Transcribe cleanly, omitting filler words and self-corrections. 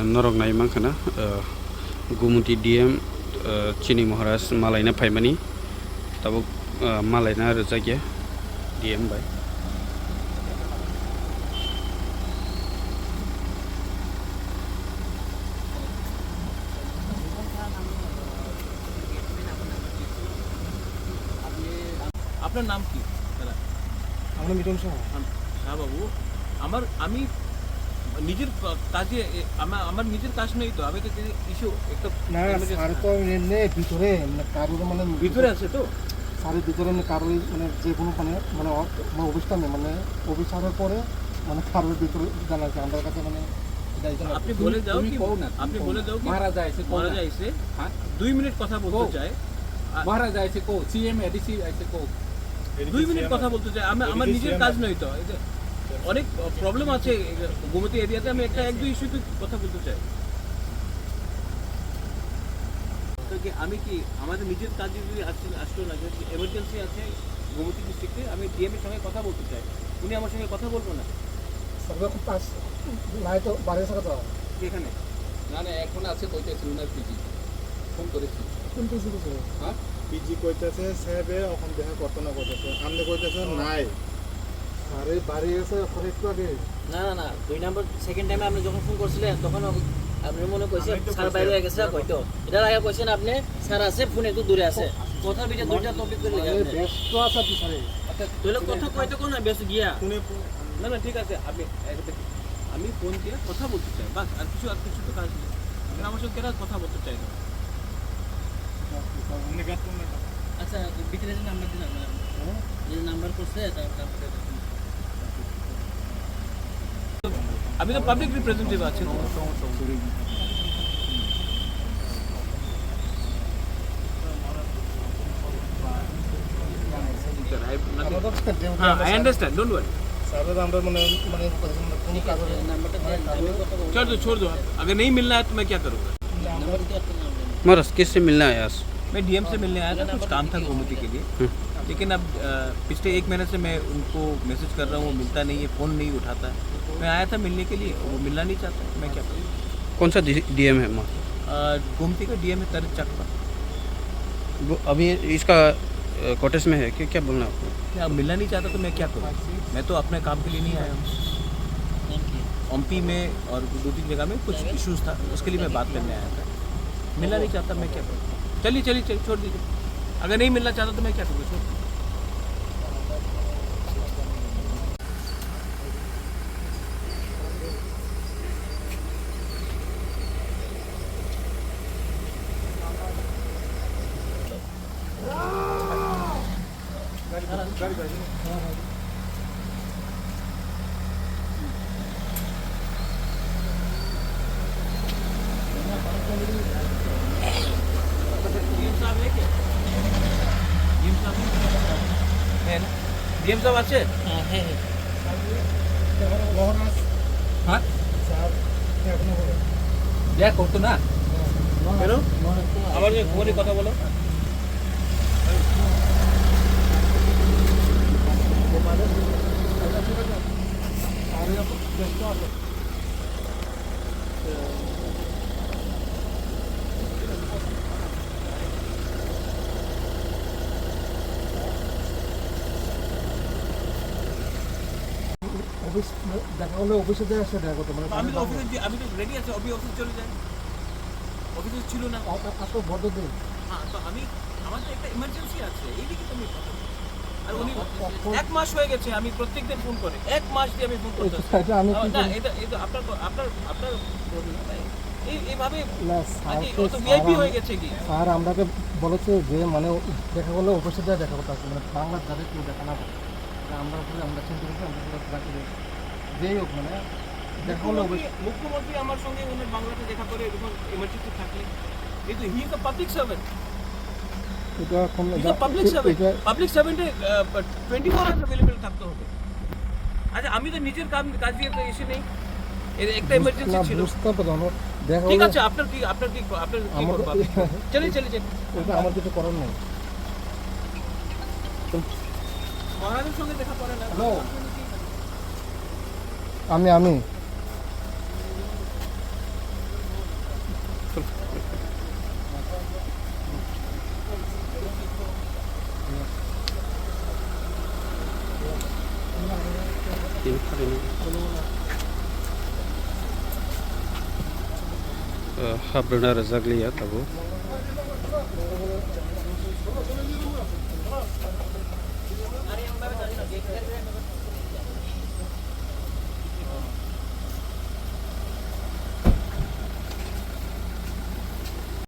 norok nai mangkana Gumuti DM Chini Maharaj Malaina Paimani Tabuk Malaina Rezagya DM by আপনার নাম কি দাদা? আমরা মিটন শাহ। হ্যাঁ বাবু, আমি নিজের কাজে আমার নিজের কাজ নেই তো, আমি তো কিছু একটা না স্যার তো এমনি ভিতরে মানে কারোর মানে ভিতরে আছে তো স্যারের ভিতরে মানে কারোর মানে যে কোনো মানে মানে অবস্থা নেই মানে অফিসারের পরে মানে কারোর ভিতরে জানা আছে আমাদের কাছে মানে আপনি বলে যাও কি আপনি বলে যাও কি মারা যাইছে 2 মিনিট কথা বলতে চাই, মারা যাইছে কো সিএম এডিসি আইছে কো 2 মিনিট কথা বলতে চাই, আমার নিজের কাজ নয় তো, অনেক প্রবলেম আছে গোমতী এরিয়াতে, আমি একটা এক দুই ইস্যুতে কথা বলতে চাই। তো কি আমি কি আমাদের নিজের কাজ যদি আসলো না, যদি এমার্জেন্সি আছে গোমতী ডিস্ট্রিক্টে, আমি ডিএম এর সঙ্গে কথা বলতে চাই, উনি আমার সঙ্গে কথা বলবো না সর্ব পাস নাই তো বাড়ি সাথে তো এখানে না না এখন আছে কইতেছি উনার পিজি ফোন করেছি কোন কিছু কিছু হ্যাঁ পিজি কইতেছে সাহেবে এখন দেখা করতে না করতেছে আপনি কইতেছে নাই আরে বাড়ি এসে ওখানে একটু আগে না না না 2 নাম্বার সেকেন্ড টাইমে আপনি যখন ফোন করছিলেন তখন আপনি মনে কইছে স্যার বাইরে হয়ে গেছে কইতো এটা আগে কইছেন আপনি স্যার আছে ফোন একটু দূরে আছে কথা বিটা দুইটা টপিক করে লাগা আপনি ব্যস্ত আছে পিছনে আচ্ছা তুইলে কথা কইতো কোন না ব্যস্ত গিয়া না না ঠিক আছে, আমি ফোন দিয়ে কথা বলতে চাই, বাস আর কিছু তো কাজ নেই, আপনি আমার সঙ্গে কেন কথা বলতে চাই না? আচ্ছা ভিতরে যে নাম্বার দিন আপনার যে নাম্বার করছে তারপরে আমি তো পাবলিক রিপ্রেজেন্টেটিভ আছি। I understand, don't worry. স্যারের আমরা মানে মানে কোনো কাজ নাম্বারটা छोड़ दो अगर नहीं मिलना है तो मैं क्या करूँगा? নাম্বার দিতে পারতেন না আপনি Maras किससे मिलना है आज मैं डीएम से मिलने आया था, कुछ काम था गोमती के लिए, लेकिन अब पिछले 1 महीने से मैं उनको मैसेज कर रहा हूँ, वो मिलता नहीं है, फ़ोन नहीं उठाता है। मैं आया था मिलने के लिए, वो मिलना नहीं चाहता, मैं क्या करूँ? कौन सा डीएम है माँ गोमती का डीएम है तरज चकपा। अभी इसका कोटेस में है कि क्या बोलना आपको क्या मिलना नहीं चाहता तो मैं क्या करूँ? मैं तो अपने काम के लिए नहीं आया हूँ, एमपी में और 2-3 जगह में कुछ इश्यूज था, उसके लिए मैं बात करने आया था। मिलना नहीं चाहता मैं क्या करूँ? चलिए छोड़ दीजिए, अगर नहीं मिलना चाहता तो मैं क्या करूँ? छोड़ डीएम साहब আছে? হ্যাঁ হ্যাঁ মহারাজ হ্যাঁ স্যার এখনো বলে যা করতো না কেন আবার যে ফোনে কথা বলো? আরে ব্যস্ত আছে অফিস দেখা হলে অফিসে যায় আসে দেখা করতে মানে আমি তো রেডি আছি, অফিস চলে যাই, অফিসে ছিল না আসো বড় দিন হ্যাঁ, তো আমার তো একটা ইমার্জেন্সি আছে, এইদিকে তুমি কথা বলো। আর উনি 1 মাস হয়ে গেছে, আমি প্রত্যেকদিন ফোন করে 1 মাস দিয়ে আমি ফোন করতেছি। এটা আমি কি না এটা আপনার প্রবলেম, এইভাবে না আজকে স্যার তো ভিআইপি হয়ে গেছে কি? স্যার আমরাকে বলেছে যে মানে দেখা করলে অফিসে যায় দেখা করতে আসে মানে বাংলার যাদের কেউ দেখা না করে আমরা উপরে আমরা চিন্তা করছি আমরা রাখি যেই হোক মানে দেখা করলে মুখ্যমন্ত্রী আমার সঙ্গে উনি বাংলাতে দেখা করে এরকম এমার্জেন্সি থাকলে, এই তো he is a public servant, এটা কোন হি ইজ আ পাবলিক সার্ভেন্টে 24 আওয়ার্স अवेलेबल থাকতে হবে। আচ্ছা আমি তো নিজের কাজ দিয়ে তো এসে নেই, এর একটা এমার্জেন্সি ছিল, বুঝতে পারো দেখা ঠিক হলে আছে আপনার কি করবো? চলে এটা আমার কিছু করার নেই মহারাজের সঙ্গে দেখা করে না। হ্যালো আমি हाब्रोन आरो जाग्लिया दाबो